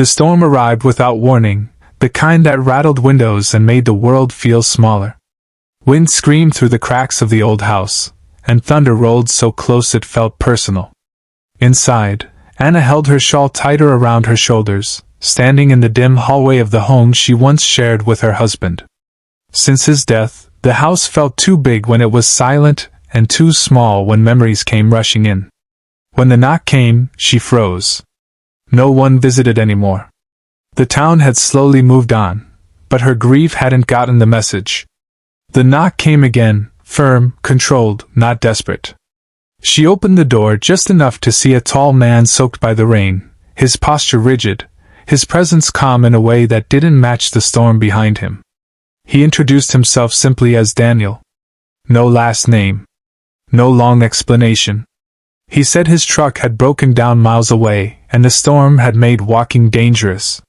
The storm arrived without warning, the kind that rattled windows and made the world feel smaller. Wind screamed through the cracks of the old house, and thunder rolled so close it felt personal. Inside, Anna held her shawl tighter around her shoulders, standing in the dim hallway of the home she once shared with her husband. Since his death, the house felt too big when it was silent and too small when memories came rushing in. When the knock came, she froze. No one visited anymore. The town had slowly moved on, but her grief hadn't gotten the message. The knock came again, firm, controlled, not desperate. She opened the door just enough to see a tall man soaked by the rain, his posture rigid, his presence calm in a way that didn't match the storm behind him. He introduced himself simply as Daniel. No last name. No long explanation. He said his truck had broken down miles away, and the storm had made walking dangerous.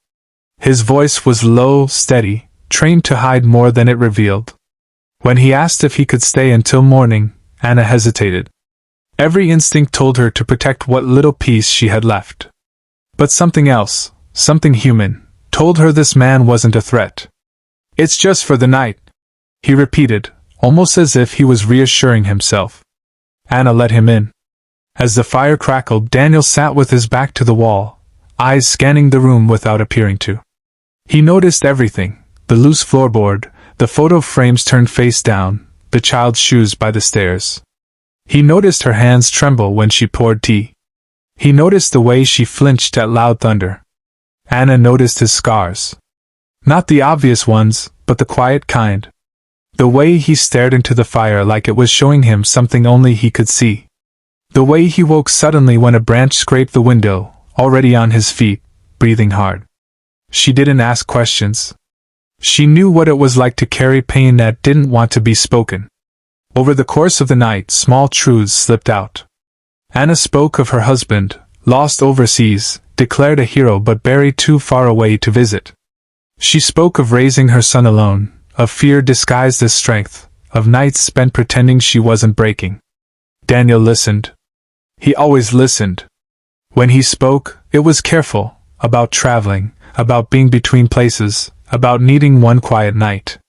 His voice was low, steady, trained to hide more than it revealed. When he asked if he could stay until morning, Anna hesitated. Every instinct told her to protect what little peace she had left. But something else, something human, told her this man wasn't a threat. "It's just for the night," he repeated, almost as if he was reassuring himself. Anna let him in. As the fire crackled, Daniel sat with his back to the wall, eyes scanning the room without appearing to. He noticed everything: the loose floorboard, the photo frames turned face down, the child's shoes by the stairs. He noticed her hands tremble when she poured tea. He noticed the way she flinched at loud thunder. Anna noticed his scars. Not the obvious ones, but the quiet kind. The way he stared into the fire like it was showing him something only he could see. The way he woke suddenly when a branch scraped the window, already on his feet, breathing hard. She didn't ask questions. She knew what it was like to carry pain that didn't want to be spoken. Over the course of the night, small truths slipped out. Anna spoke of her husband, lost overseas, declared a hero but buried too far away to visit. She spoke of raising her son alone, of fear disguised as strength, of nights spent pretending she wasn't breaking. Daniel listened. He always listened. When he spoke, it was careful, about traveling, about being between places, about needing one quiet night.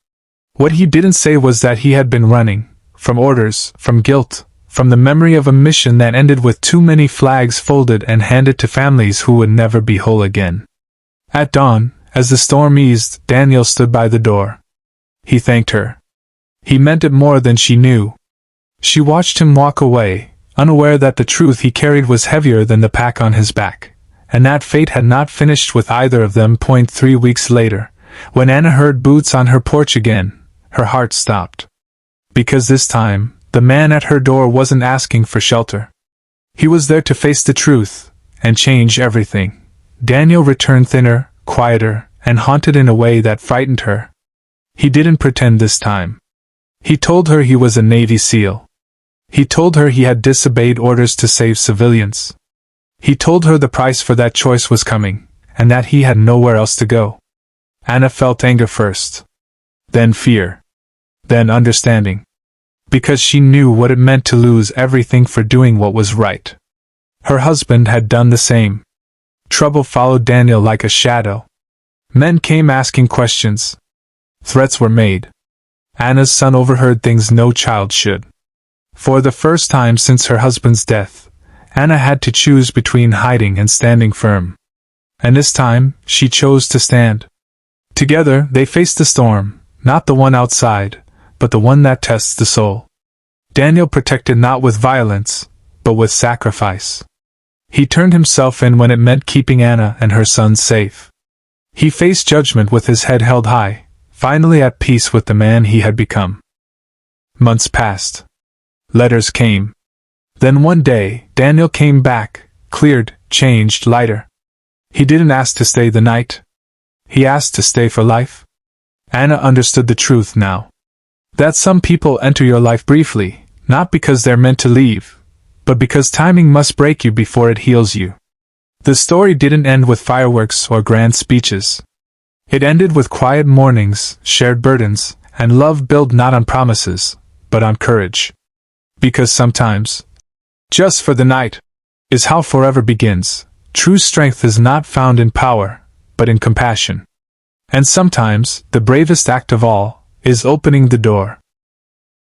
What he didn't say was that he had been running, from orders, from guilt, from the memory of a mission that ended with too many flags folded and handed to families who would never be whole again. At dawn, as the storm eased, Daniel stood by the door. He thanked her. He meant it more than she knew. She watched him walk away, unaware that the truth he carried was heavier than the pack on his back, and that fate had not finished with either of them. 3 weeks later, when Anna heard boots on her porch again, her heart stopped. Because this time, the man at her door wasn't asking for shelter. He was there to face the truth, and change everything. Daniel returned thinner, quieter, and haunted in a way that frightened her. He didn't pretend this time. He told her he was a Navy SEAL. He told her he had disobeyed orders to save civilians. He told her the price for that choice was coming, and that he had nowhere else to go. Anna felt anger first. Then fear. Then understanding. Because she knew what it meant to lose everything for doing what was right. Her husband had done the same. Trouble followed Daniel like a shadow. Men came asking questions. Threats were made. Anna's son overheard things no child should. For the first time since her husband's death, Anna had to choose between hiding and standing firm. And this time, she chose to stand. Together, they faced the storm, not the one outside, but the one that tests the soul. Daniel protected not with violence, but with sacrifice. He turned himself in when it meant keeping Anna and her son safe. He faced judgment with his head held high, finally at peace with the man he had become. Months passed. Letters came. Then one day, Daniel came back, cleared, changed, lighter. He didn't ask to stay the night. He asked to stay for life. Anna understood the truth now. That some people enter your life briefly, not because they're meant to leave, but because timing must break you before it heals you. The story didn't end with fireworks or grand speeches. It ended with quiet mornings, shared burdens, and love built not on promises, but on courage. Because sometimes, just for the night, is how forever begins. True strength is not found in power, but in compassion. And sometimes, the bravest act of all, is opening the door.